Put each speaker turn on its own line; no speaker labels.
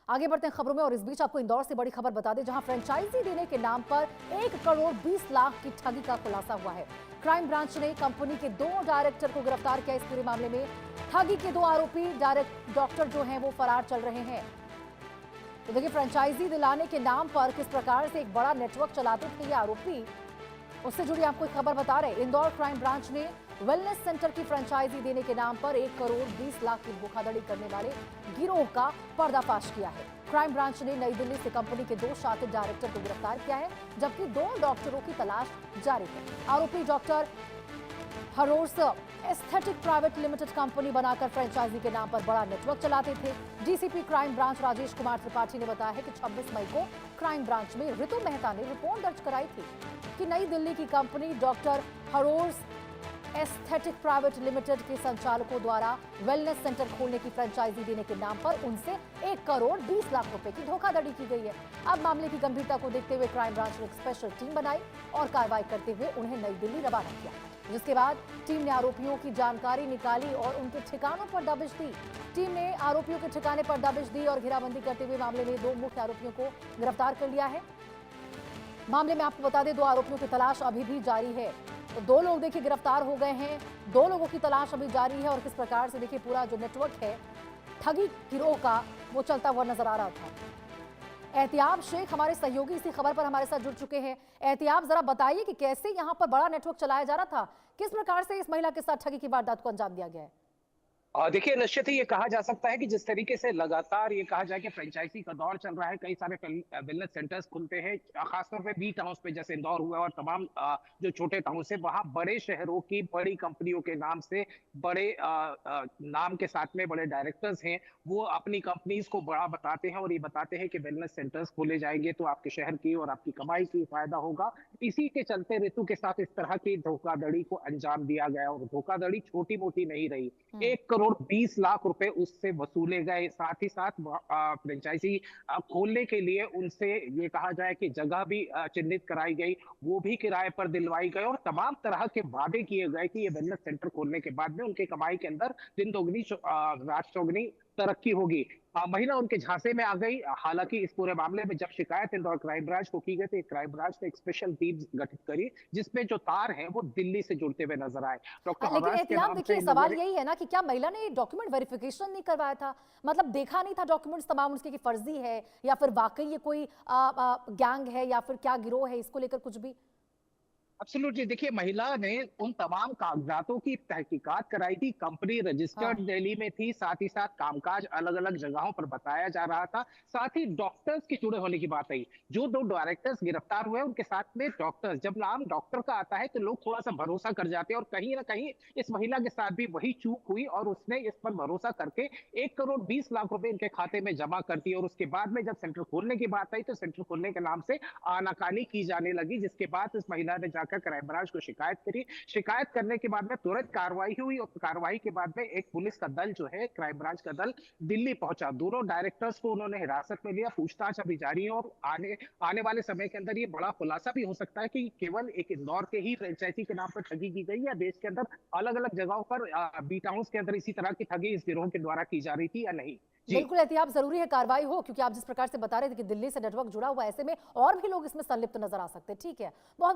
आगे बढ़ते हैं खबरों में और इस बीच आपको इंदौर से बड़ी खबर बता दें, जहां फ्रेंचाइजी देने के नाम पर 1 करोड़ 20 लाख की ठगी का खुलासा हुआ है। क्राइम ब्रांच ने कंपनी के 2 डायरेक्टर को गिरफ्तार किया। इस पूरे मामले में ठगी के 2 आरोपी डॉक्टर जो हैं वो फरार चल रहे हैं। तो देखिए, फ्रेंचाइजी दिलाने के नाम पर किस प्रकार से एक बड़ा नेटवर्क चलाते थे ये आरोपी, उससे जुड़ी आपको एक खबर बता रहे। इंदौर क्राइम ब्रांच ने वेलनेस सेंटर की फ्रेंचाइजी देने के नाम पर 1 करोड़ 20 लाख की धोखाधड़ी करने वाले गिरोह का पर्दाफाश किया है। क्राइम ब्रांच ने नई दिल्ली से कंपनी के 2 शातिर डायरेक्टर को गिरफ्तार किया है, जबकि 2 डॉक्टरों की तलाश जारी है। आरोपी डॉक्टर हरोर्स एस्थेटिक प्राइवेट लिमिटेड कंपनी बनाकर फ्रेंचाइजी के नाम पर बड़ा नेटवर्क चलाते थे। DCP crime branch Rajesh Kumar Tripathi ने बताया है कि 26 मई को क्राइम ब्रांच में ऋतु मेहता ने रिपोर्ट दर्ज कराई थी कि नई दिल्ली की कंपनी डॉक्टर हरोर्स एस्थेटिक प्राइवेट लिमिटेड के संचालकों द्वारा वेलनेस सेंटर खोलने की फ्रेंचाइजी देने के नाम पर उनसे 1 करोड़ 20 लाख रुपए की धोखाधड़ी की गई है। अब मामले की गंभीरता को देखते हुए क्राइम ब्रांच ने एक स्पेशल टीम बनाई और कार्रवाई करते हुए उन्हें नई दिल्ली रवाना किया, जिसके बाद टीम ने आरोपियों की जानकारी निकाली और उनके ठिकानों पर दबिश दी। टीम ने आरोपियों के ठिकाने पर दबिश दी और घेराबंदी करते हुए मामले में 2 मुख्य आरोपियों को गिरफ्तार कर लिया है। मामले में आपको बता दें, 2 आरोपियों की तलाश अभी भी जारी है। तो 2 लोग देखिए गिरफ्तार हो गए हैं, 2 लोगों की तलाश अभी जारी है और किस प्रकार से देखिए पूरा जो नेटवर्क है ठगी गिरोह का वो चलता हुआ नजर आ रहा था। एहतियाब शेख हमारे सहयोगी इसी खबर पर हमारे साथ जुड़ चुके हैं। एहतियाब, जरा बताइए कि कैसे यहाँ पर बड़ा नेटवर्क चलाया जा रहा था, किस प्रकार से इस महिला के साथ ठगी की वारदात को अंजाम दिया गया है?
देखिए, निश्चित ही ये कहा जा सकता है कि जिस तरीके से लगातार ये कहा जाए कि फ्रेंचाइजी का दौर चल रहा है, कई सारे वेलनेस सेंटर्स खुलते हैं, खासतौर पे बी टाउन्स पे जैसे इंदौर हुआ और तमाम जो छोटे टाउन्स है वहां बड़े शहरों की बड़ी कंपनियों के नाम से बड़े नाम के साथ में बड़े डायरेक्टर्स हैं, वो अपनी कंपनीज को बड़ा बताते हैं और ये बताते हैं कि वेलनेस सेंटर्स खोले जाएंगे तो आपके शहर की और आपकी कमाई की फायदा होगा। इसी के चलते ऋतु के साथ इस तरह की धोखाधड़ी को अंजाम दिया गया और धोखाधड़ी छोटी मोटी नहीं रही। 1 करोड़ 20 लाख रुपए उससे वसूले गए। साथ ही साथ फ्रेंचाइजी खोलने के लिए उनसे ये कहा जाए कि जगह भी चिन्हित कराई गई, वो भी किराए पर दिलवाई गई और तमाम तरह के वादे किए गए कि ये वेलनेस सेंटर खोलने के बाद में उनके कमाई के अंदर दिन दोगुनी रात चौगुनी तरक्की होगी। महिला उनके झांसे में आ गई। हालांकि इस पूरे मामले में जब शिकायत इंदौर क्राइम ब्रांच को की गई तो क्राइम ब्रांच ने एक स्पेशल टीम गठित करी, जिसमें जो तार हैं वो दिल्ली से जुड़ते हुए नजर आए। डॉक्टर
लेकिन
हवास के
एहतियाब,
नाम
देखिए
से
सवाल यही है ना कि क्या महिला ने डॉक्यूमेंट वेरिफिकेशन नहीं करवाया था, मतलब देखा नहीं था डॉक्यूमेंट्स तमाम उसके कि फर्जी है या फिर वाकई ये कोई गैंग है या फिर क्या गिरोह है, इसको लेकर कुछ भी?
एब्सोल्युटली, देखिए महिला ने उन तमाम कागजातों की तहकीकात कराई थी। कंपनी रजिस्टर्ड
हाँ।
दिल्ली में थी, साथ ही साथ कामकाज अलग अलग जगहों पर बताया जा रहा था। साथ ही डॉक्टर्स के जुड़े होने की बात आई। जो 2 डायरेक्टर्स गिरफ्तार हुए उनके साथ में डॉक्टर्स, जब नाम डॉक्टर का आता है तो लोग थोड़ा सा भरोसा कर जाते हैं और कहीं ना कहीं इस महिला के साथ भी वही चूक हुई और उसने इस पर भरोसा करके 1 करोड़ 20 लाख रुपए इनके खाते में जमा कर दिए और उसके बाद में जब सेंटर खोलने की बात आई तो सेंटर खोलने के नाम से आनाकानी की जाने लगी, जिसके बाद इस महिला ने जाकर क्राइम ब्रांच को शिकायत करी। शिकायत करने के बाद में तुरंत कार्रवाई हुई और कार्रवाई के बाद में एक पुलिस का दल जो है, क्राइम ब्रांच का दल दिल्ली पहुंचा। दोनों डायरेक्टर्स को उन्होंने हिरासत में लिया, पूछताछ अभी जारी है और आने आने वाले समय के अंदर ये बड़ा खुलासा भी हो सकता है कि केवल एक इंदौर के ही फ्रेंचाइजी के नाम पर ठगी की गई या देश के अंदर अलग अलग जगहों पर बी टाउन्स के अंदर इसी तरह की ठगी इस गिरोह के द्वारा की जा रही थी या नहीं। जी।
बिल्कुल एहतियाब, जरूरी है कार्रवाई हो, क्योंकि आप जिस प्रकार से बता रहे थे कि दिल्ली से नेटवर्क जुड़ा हुआ है, ऐसे में और भी लोग इसमें संलिप्त नजर आ सकते हैं। ठीक है, बहुत